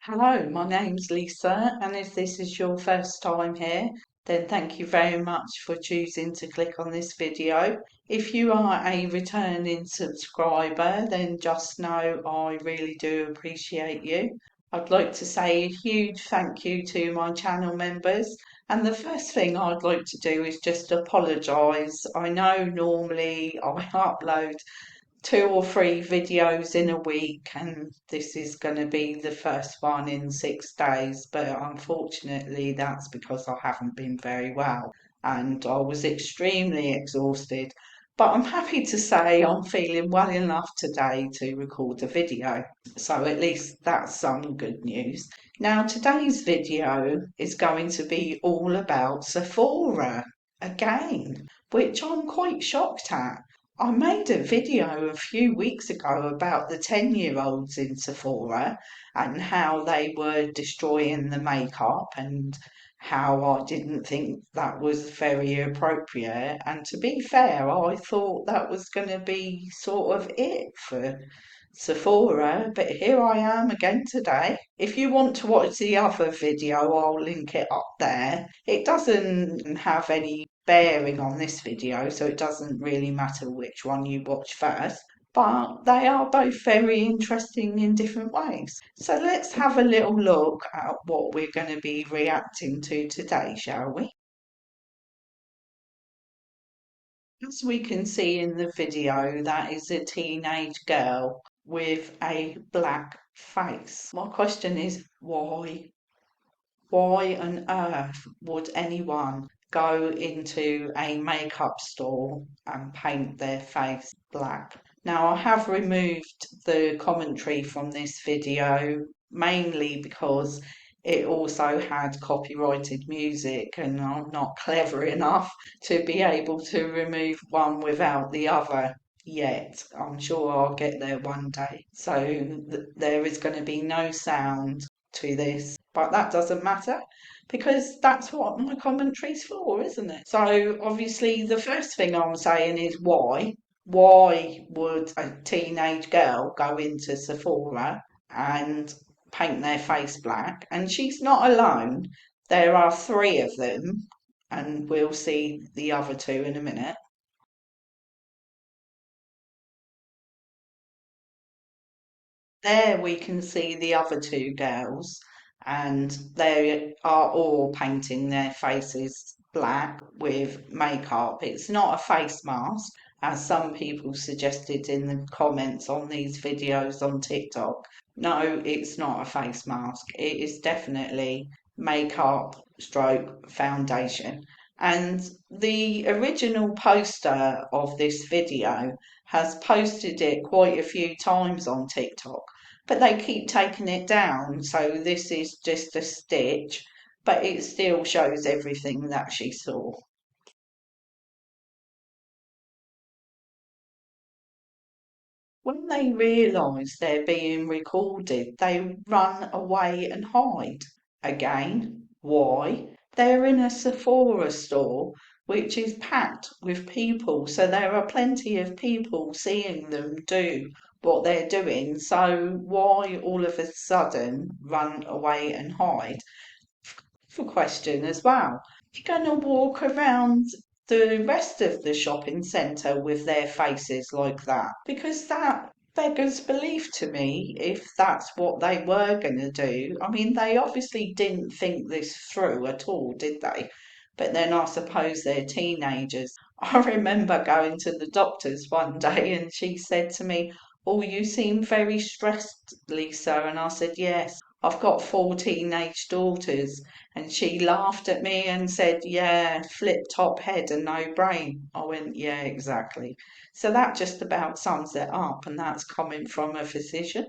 Hello, my name's Lisa, and if this is your first time here, then thank you very much for choosing to click on this video. If you are a returning subscriber, then just know I really do appreciate you. I'd like to say a huge thank you to my channel members, and the first thing I'd like to do is just apologise. I know normally I upload 2 or 3 videos in a week, and this is going to be the first one in 6 days. But unfortunately, that's because I haven't been very well and I was extremely exhausted. But I'm happy to say I'm feeling well enough today to record the video. So at least that's some good news. Now, today's video is going to be all about Sephora again, which I'm quite shocked at. I made a video a few weeks ago about the 10-year-olds in Sephora and how they were destroying the makeup and how I didn't think that was very appropriate. And to be fair, I thought that was going to be sort of it for Sephora, but here I am again today. If you want to watch the other video, I'll link it up there. It doesn't have any bearing on this video, so it doesn't really matter which one you watch first. But they are both very interesting in different ways. So let's have a little look at what we're going to be reacting to today, shall we? As we can see in the video, that is a teenage girl with a black face. My question is why? Why on earth would anyone go into a makeup store and paint their face black? Now, I have removed the commentary from this video mainly because it also had copyrighted music, and I'm not clever enough to be able to remove one without the other yet. I'm sure I'll get there one day. So there is going to be no sound to this, but that doesn't matter because that's what my commentary's for, isn't it? So obviously the first thing I'm saying is why? Why would a teenage girl go into Sephora and paint their face black? And she's not alone. There are 3 of them, and we'll see the other 2 in a minute. There we can see the other 2 girls, and they are all painting their faces black with makeup. It's not a face mask, as some people suggested in the comments on these videos on TikTok. No, it's not a face mask. It is definitely makeup stroke foundation. And the original poster of this video has posted it quite a few times on TikTok, but they keep taking it down. So this is just a stitch, but it still shows everything that she saw. When they realise they're being recorded, they run away and hide. Again, why? They're in a Sephora store which is packed with people, so there are plenty of people seeing them do what they're doing. So why all of a sudden run away and hide? For question as well. You're going to walk around the rest of the shopping centre with their faces like that, because that beggars belief to me if that's what they were going to do. I mean, they obviously didn't think this through at all, did they? But then I suppose they're teenagers. I remember going to the doctor's one day and she said to me, "Oh, you seem very stressed, Lisa." And I said, "Yes, I've got 4 teenage daughters." And she laughed at me and said, "Yeah, flip top head and no brain." I went, "Yeah, exactly." So that just about sums it up, and that's coming from a physician.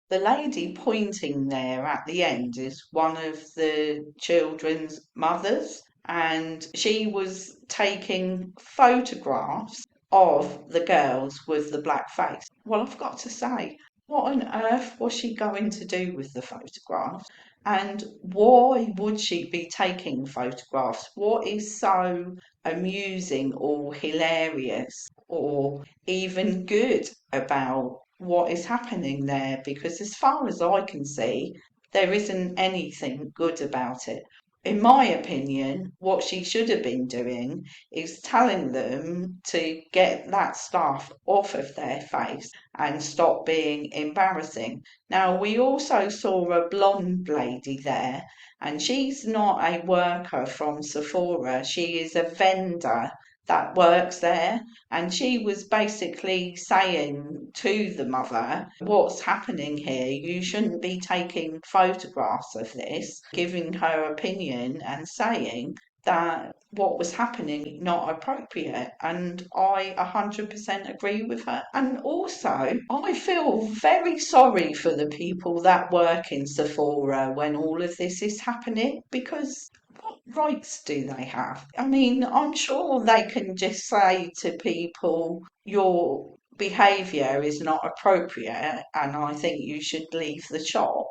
The lady pointing there at the end is one of the children's mothers, and she was taking photographs of the girls with the black face. Well, I've got to say, what on earth was she going to do with the photographs? And why would she be taking photographs? What is so amusing or hilarious or even good about what is happening there? Because as far as I can see, there isn't anything good about it. In my opinion, what she should have been doing is telling them to get that stuff off of their face and stop being embarrassing. Now, we also saw a blonde lady there, and she's not a worker from Sephora, she is a vendor that works there, and she was basically saying to the mother, what's happening here? You shouldn't be taking photographs of this, giving her opinion and saying that what was happening not appropriate, and I 100% agree with her. And also I feel very sorry for the people that work in Sephora when all of this is happening, because what rights do they have? I mean, I'm sure they can just say to people, your behaviour is not appropriate and I think you should leave the shop.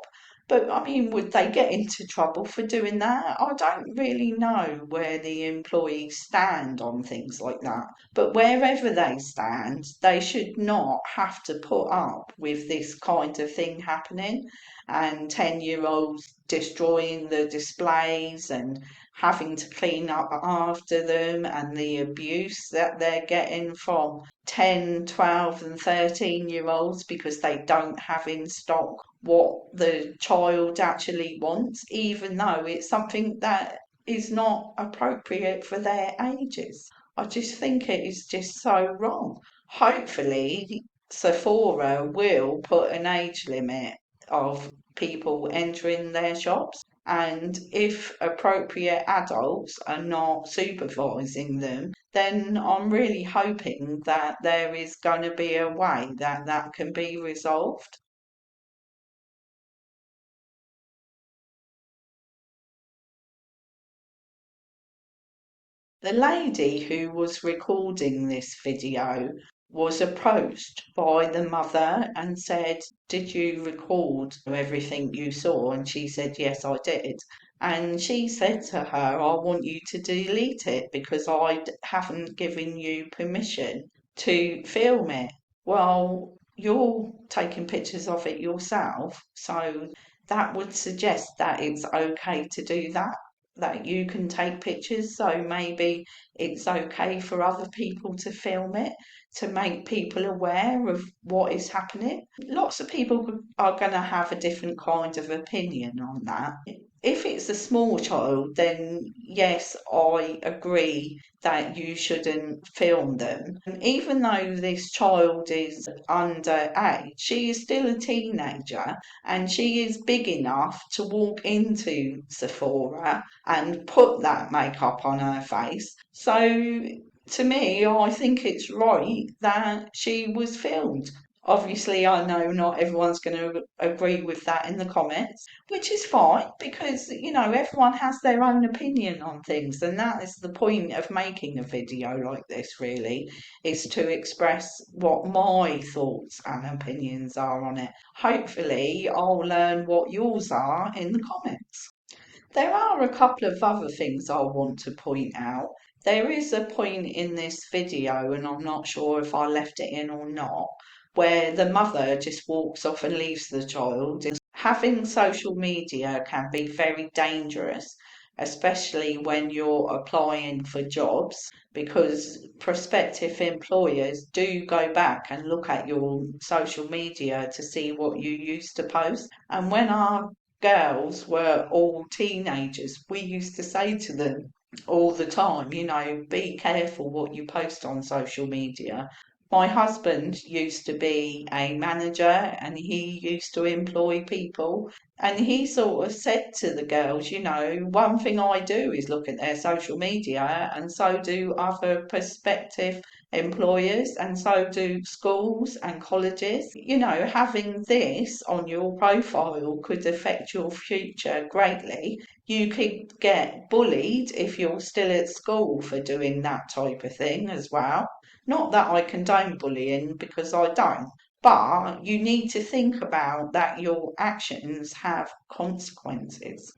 But I mean, would they get into trouble for doing that? I don't really know where the employees stand on things like that. But wherever they stand, they should not have to put up with this kind of thing happening, and 10-year-olds destroying the displays and having to clean up after them, and the abuse that they're getting from 10, 12, and 13-year-olds because they don't have in stock what the child actually wants, even though it's something that is not appropriate for their ages. I just think it is just so wrong. Hopefully, Sephora will put an age limit of people entering their shops, and if appropriate adults are not supervising them, then I'm really hoping that there is going to be a way that that can be resolved. The lady who was recording this video was approached by the mother and said, did you record everything you saw? And she said, yes, I did. And she said to her, I want you to delete it because haven't given you permission to film it. Well, you're taking pictures of it yourself, so that would suggest that it's okay to do that, that you can take pictures, so maybe it's okay for other people to film it to make people aware of what is happening. Lots of people are going to have a different kind of opinion on that. If it's a small child, then yes, I agree that you shouldn't film them. And even though this child is underage, she is still a teenager and she is big enough to walk into Sephora and put that makeup on her face. So to me, I think it's right that she was filmed. Obviously, I know not everyone's going to agree with that in the comments, which is fine because, everyone has their own opinion on things, and that is the point of making a video like this, really, is to express what my thoughts and opinions are on it. Hopefully, I'll learn what yours are in the comments. There are a couple of other things I want to point out. There is a point in this video, and I'm not sure if I left it in or not, where the mother just walks off and leaves the child. Having social media can be very dangerous, especially when you're applying for jobs, because prospective employers do go back and look at your social media to see what you used to post. And when our girls were all teenagers, we used to say to them all the time, be careful what you post on social media. My husband used to be a manager and he used to employ people. And he sort of said to the girls, one thing I do is look at their social media, and so do other prospective employers, and so do schools and colleges. Having this on your profile could affect your future greatly. You could get bullied if you're still at school for doing that type of thing as well. Not that I condone bullying, because I don't, But you need to think about that your actions have consequences.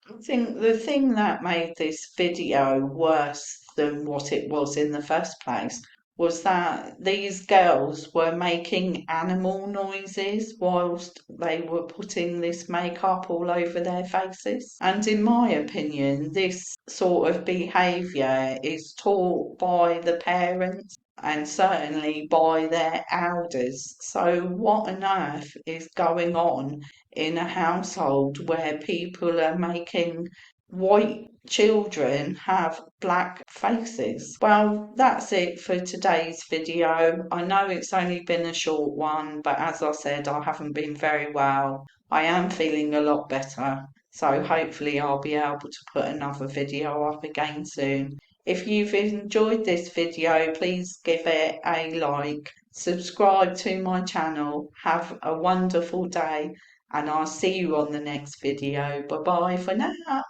I think the thing that made this video worse than what it was in the first place was that these girls were making animal noises whilst they were putting this makeup all over their faces. And in my opinion, this sort of behaviour is taught by the parents and certainly by their elders. So, what on earth is going on in a household where people are making white children have black faces? Well, that's it for today's video. I know it's only been a short one, but as I said, I haven't been very well. I am feeling a lot better, so hopefully I'll be able to put another video up again soon. If you've enjoyed this video, please give it a like, subscribe to my channel, have a wonderful day, and I'll see you on the next video. Bye bye for now.